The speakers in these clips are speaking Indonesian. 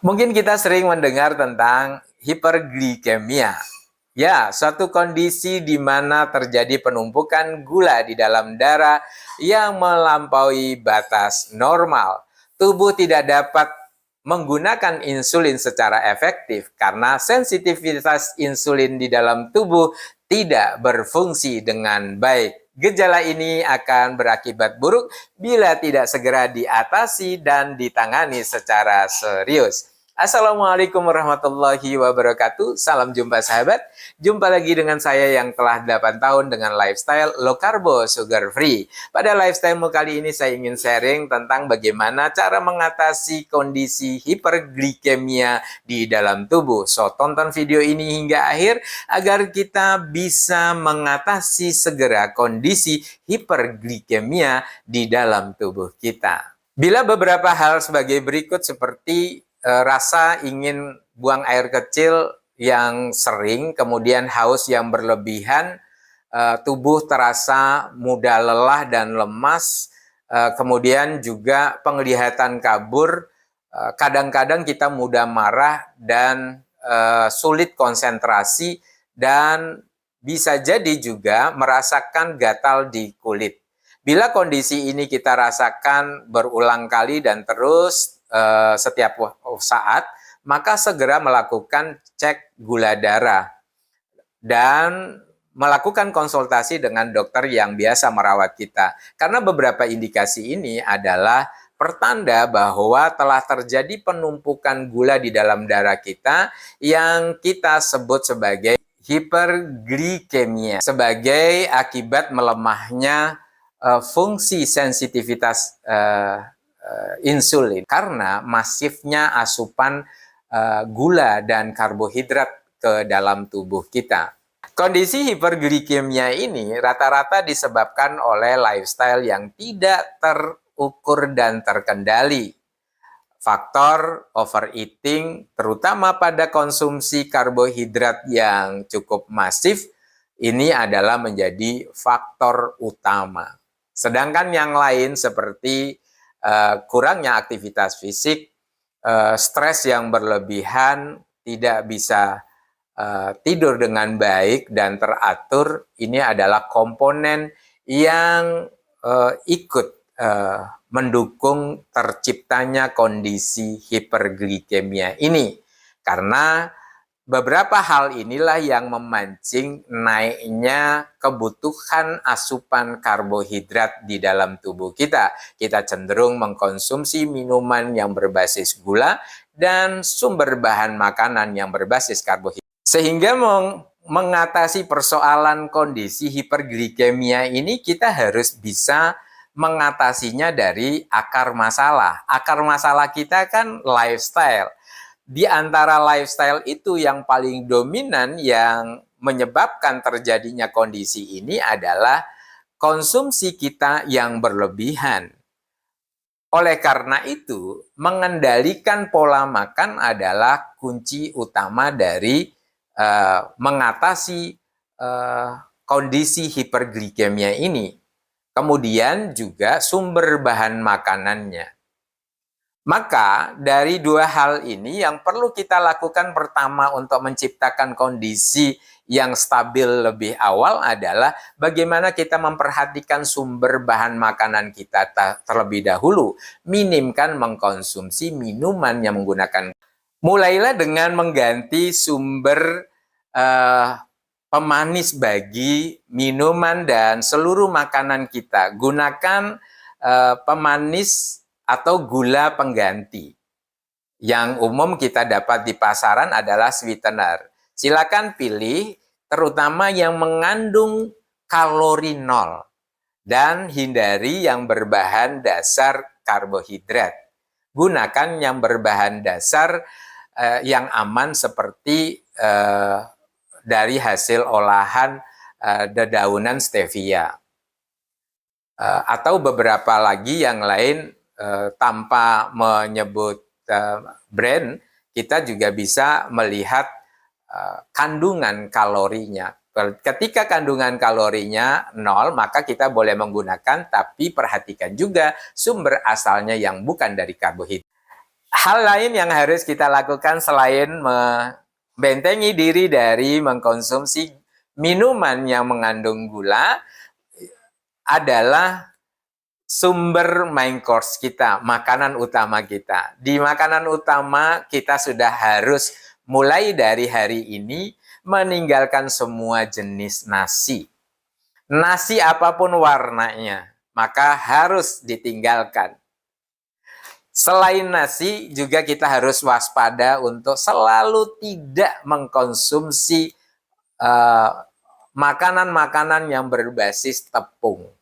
Mungkin kita sering mendengar tentang hiperglikemia. Ya, suatu kondisi di mana terjadi penumpukan gula di dalam darah yang melampaui batas normal. Tubuh tidak dapat menggunakan insulin secara efektif karena sensitivitas insulin di dalam tubuh tidak berfungsi dengan baik. Gejala ini akan berakibat buruk bila tidak segera diatasi dan ditangani secara serius. Assalamualaikum warahmatullahi wabarakatuh. Salam jumpa sahabat. Jumpa lagi dengan saya yang telah 8 tahun dengan lifestyle low carbo sugar free. Pada lifestyle kali ini saya ingin sharing tentang bagaimana cara mengatasi kondisi hiperglikemia di dalam tubuh. So, tonton video ini hingga akhir agar kita bisa mengatasi segera kondisi hiperglikemia di dalam tubuh kita. Bila beberapa hal sebagai berikut seperti rasa ingin buang air kecil yang sering, kemudian haus yang berlebihan, tubuh terasa mudah lelah dan lemas, kemudian juga penglihatan kabur, kadang-kadang kita mudah marah dan sulit konsentrasi, dan bisa jadi juga merasakan gatal di kulit. Bila kondisi ini kita rasakan berulang kali dan terus setiap saat, maka segera melakukan cek gula darah dan melakukan konsultasi dengan dokter yang biasa merawat kita. Karena beberapa indikasi ini adalah pertanda bahwa telah terjadi penumpukan gula di dalam darah kita yang kita sebut sebagai hiperglikemia, sebagai akibat melemahnya fungsi sensitivitas insulin karena masifnya asupan gula dan karbohidrat ke dalam tubuh kita. Kondisi hiperglikemia ini rata-rata disebabkan oleh lifestyle yang tidak terukur dan terkendali. Faktor overeating, terutama pada konsumsi karbohidrat yang cukup masif, ini adalah menjadi faktor utama. Sedangkan yang lain seperti kurangnya aktivitas fisik, stres yang berlebihan, tidak bisa tidur dengan baik dan teratur, ini adalah komponen yang ikut mendukung terciptanya kondisi hiperglikemia ini. Karena beberapa hal inilah yang memancing naiknya kebutuhan asupan karbohidrat di dalam tubuh kita. Kita cenderung mengkonsumsi minuman yang berbasis gula dan sumber bahan makanan yang berbasis karbohidrat. Sehingga mengatasi persoalan kondisi hiperglikemia ini kita harus bisa mengatasinya dari akar masalah. Akar masalah kita kan lifestyle. Di antara lifestyle itu yang paling dominan yang menyebabkan terjadinya kondisi ini adalah konsumsi kita yang berlebihan. Oleh karena itu, mengendalikan pola makan adalah kunci utama dari mengatasi kondisi hiperglikemia ini. Kemudian juga sumber bahan makanannya. Maka dari dua hal ini yang perlu kita lakukan pertama untuk menciptakan kondisi yang stabil lebih awal adalah bagaimana kita memperhatikan sumber bahan makanan kita terlebih dahulu. Minimkan mengkonsumsi minuman yang menggunakan. Mulailah dengan mengganti sumber pemanis bagi minuman dan seluruh makanan kita. Gunakan pemanis atau gula pengganti. Yang umum kita dapat di pasaran adalah sweetener. Silakan pilih terutama yang mengandung kalori nol dan hindari yang berbahan dasar karbohidrat. Gunakan yang berbahan dasar yang aman seperti dari hasil olahan dedaunan stevia. Atau beberapa lagi yang lain tanpa menyebut brand, kita juga bisa melihat kandungan kalorinya. Ketika kandungan kalorinya 0, maka kita boleh menggunakan, tapi perhatikan juga sumber asalnya yang bukan dari karbohidrat. Hal lain yang harus kita lakukan selain membentengi diri dari mengkonsumsi minuman yang mengandung gula adalah sumber main course kita, makanan utama kita. Di makanan utama kita sudah harus mulai dari hari ini meninggalkan semua jenis nasi. Nasi apapun warnanya, maka harus ditinggalkan. Selain nasi, juga kita harus waspada untuk selalu tidak mengkonsumsi makanan-makanan yang berbasis tepung.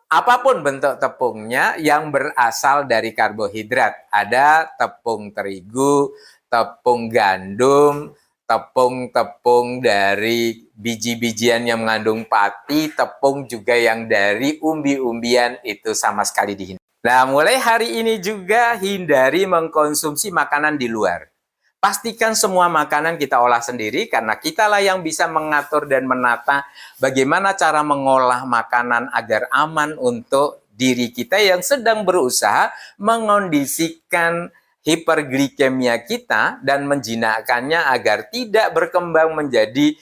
Apapun bentuk tepungnya yang berasal dari karbohidrat. Ada tepung terigu, tepung gandum, tepung-tepung dari biji-bijian yang mengandung pati, tepung juga yang dari umbi-umbian, itu sama sekali dihindari. Nah, mulai hari ini juga hindari mengkonsumsi makanan di luar. Pastikan semua makanan kita olah sendiri karena kitalah yang bisa mengatur dan menata bagaimana cara mengolah makanan agar aman untuk diri kita yang sedang berusaha mengondisikan hiperglikemia kita dan menjinakkannya agar tidak berkembang menjadi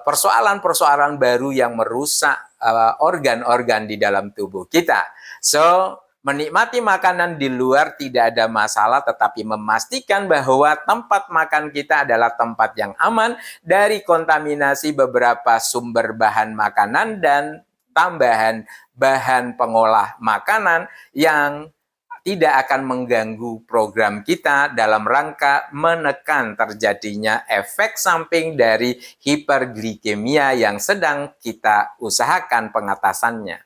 persoalan-persoalan baru yang merusak organ-organ di dalam tubuh kita. So, menikmati makanan di luar tidak ada masalah, tetapi memastikan bahwa tempat makan kita adalah tempat yang aman dari kontaminasi beberapa sumber bahan makanan dan tambahan bahan pengolah makanan yang tidak akan mengganggu program kita dalam rangka menekan terjadinya efek samping dari hiperglikemia yang sedang kita usahakan pengatasannya.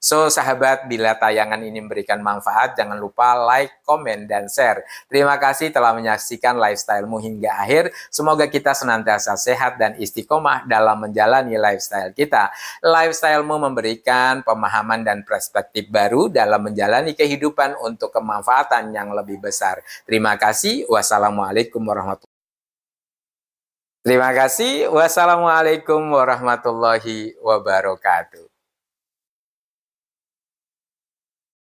So, sahabat, bila tayangan ini memberikan manfaat, jangan lupa like, komen, dan share. Terima kasih telah menyaksikan lifestyle-mu hingga akhir. Semoga kita senantiasa sehat dan istiqomah dalam menjalani lifestyle kita. Lifestyle-mu memberikan pemahaman dan perspektif baru dalam menjalani kehidupan untuk kemanfaatan yang lebih besar. Terima kasih. Wassalamualaikum warahmatullahi wabarakatuh.